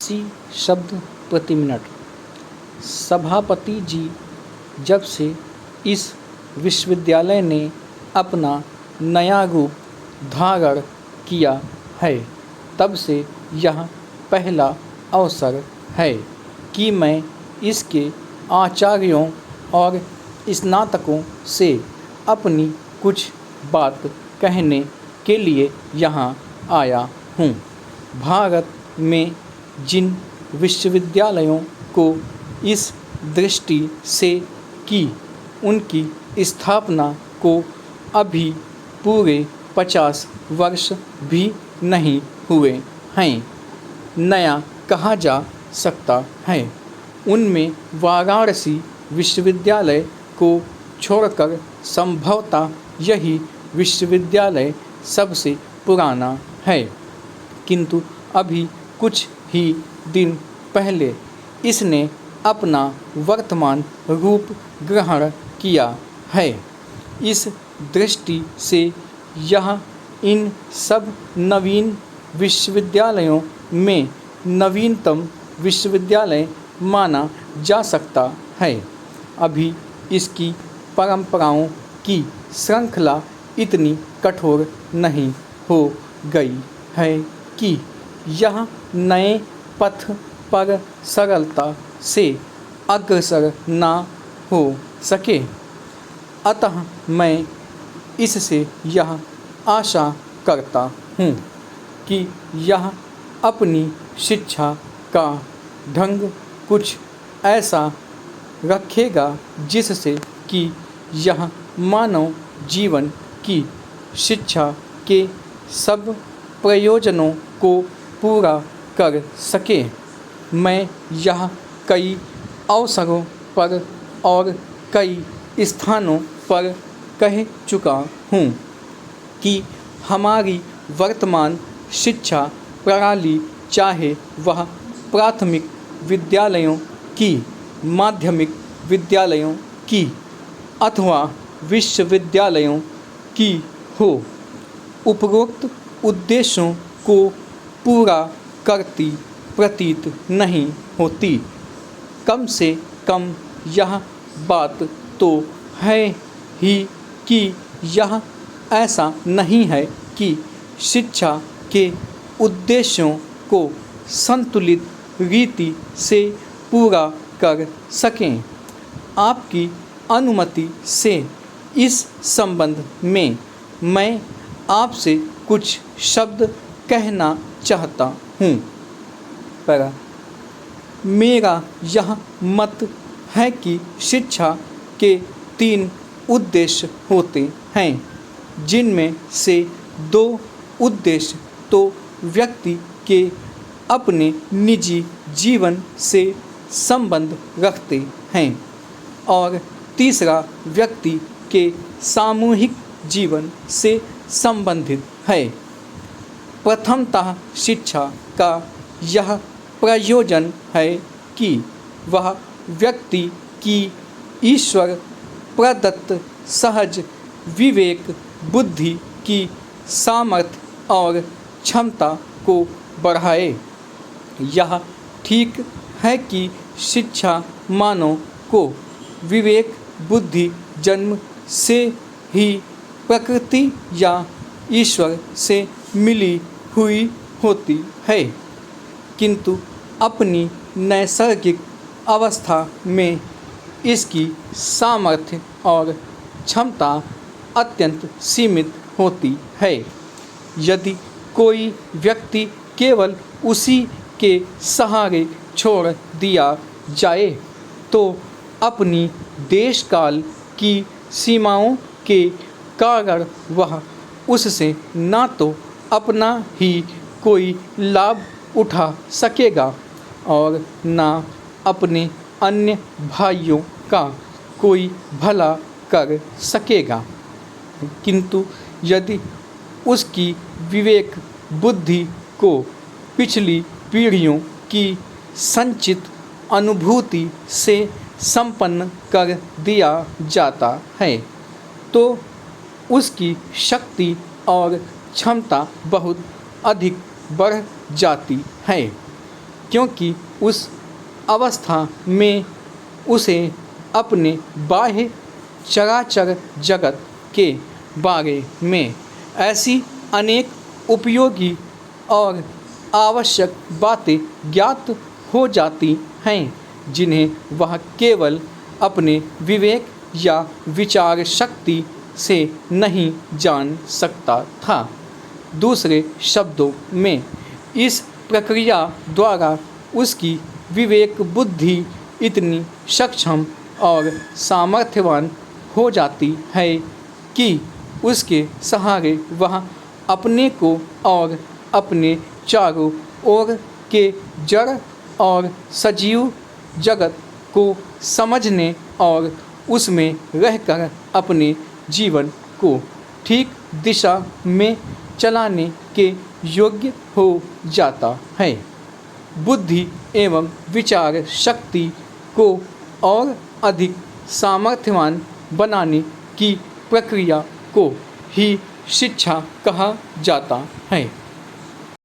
80 शब्द प्रति मिनट। सभापति जी, जब से इस विश्वविद्यालय ने अपना नया रूप धारण किया है, तब से यह पहला अवसर है कि मैं इसके आचार्यों और स्नातकों से अपनी कुछ बात कहने के लिए यहाँ आया हूँ। भारत में जिन विश्वविद्यालयों को इस दृष्टि से कि उनकी स्थापना को अभी पूरे 50 वर्ष भी नहीं हुए हैं, नया कहा जा सकता है, उनमें वाराणसी विश्वविद्यालय को छोड़कर संभवतः यही विश्वविद्यालय सबसे पुराना है। किंतु अभी कुछ ही दिन पहले इसने अपना वर्तमान रूप ग्रहण किया है। इस दृष्टि से यह इन सब नवीन विश्वविद्यालयों में नवीनतम विश्वविद्यालय माना जा सकता है। अभी इसकी परंपराओं की श्रृंखला इतनी कठोर नहीं हो गई है कि यह नए पथ पर सरलता से अग्रसर ना हो सके। अतः मैं इससे यह आशा करता हूँ कि यह अपनी शिक्षा का ढंग कुछ ऐसा रखेगा जिससे कि यह मानव जीवन की शिक्षा के सब प्रयोजनों को पूरा कर सके। मैं यह कई अवसरों पर और कई स्थानों पर कह चुका हूँ कि हमारी वर्तमान शिक्षा प्रणाली, चाहे वह प्राथमिक विद्यालयों की, माध्यमिक विद्यालयों की अथवा विश्वविद्यालयों की हो, उपरोक्त उद्देश्यों को पूरा करती प्रतीत नहीं होती। कम से कम यह बात तो है ही कि यह ऐसा नहीं है कि शिक्षा के उद्देश्यों को संतुलित रीति से पूरा कर सकें। आपकी अनुमति से इस संबंध में मैं आपसे कुछ शब्द कहना चाहता हूँ। मेरा यह मत है कि शिक्षा के 3 उद्देश्य होते हैं, जिनमें से 2 उद्देश्य तो व्यक्ति के अपने निजी जीवन से संबंध रखते हैं और तीसरा व्यक्ति के सामूहिक जीवन से संबंधित है। प्रथमतः शिक्षा का यह प्रयोजन है कि वह व्यक्ति की ईश्वर प्रदत्त सहज विवेक बुद्धि की सामर्थ्य और क्षमता को बढ़ाए। यह ठीक है कि शिक्षा मानव को विवेक बुद्धि जन्म से ही प्रकृति या ईश्वर से मिली हुई होती है, किंतु अपनी नैसर्गिक अवस्था में इसकी सामर्थ्य और क्षमता अत्यंत सीमित होती है। यदि कोई व्यक्ति केवल उसी के सहारे छोड़ दिया जाए तो अपनी देश काल की सीमाओं के कारण वह उससे ना तो अपना ही कोई लाभ उठा सकेगा और ना अपने अन्य भाइयों का कोई भला कर सकेगा। किंतु यदि उसकी विवेक बुद्धि को पिछली पीढ़ियों की संचित अनुभूति से संपन्न कर दिया जाता है तो उसकी शक्ति और क्षमता बहुत अधिक बढ़ जाती है। क्योंकि उस अवस्था में उसे अपने बाह्य चराचर जगत के बारे में ऐसी अनेक उपयोगी और आवश्यक बातें ज्ञात हो जाती हैं जिन्हें वह केवल अपने विवेक या विचार शक्ति से नहीं जान सकता था। दूसरे शब्दों में इस प्रक्रिया द्वारा उसकी विवेक बुद्धि इतनी सक्षम और सामर्थ्यवान हो जाती है कि उसके सहारे वह अपने को और अपने चारों ओर के जड़ और सजीव जगत को समझने और उसमें रहकर अपने जीवन को ठीक दिशा में चलाने के योग्य हो जाता है। बुद्धि एवं विचार शक्ति को और अधिक सामर्थ्यवान बनाने की प्रक्रिया को ही शिक्षा कहा जाता है।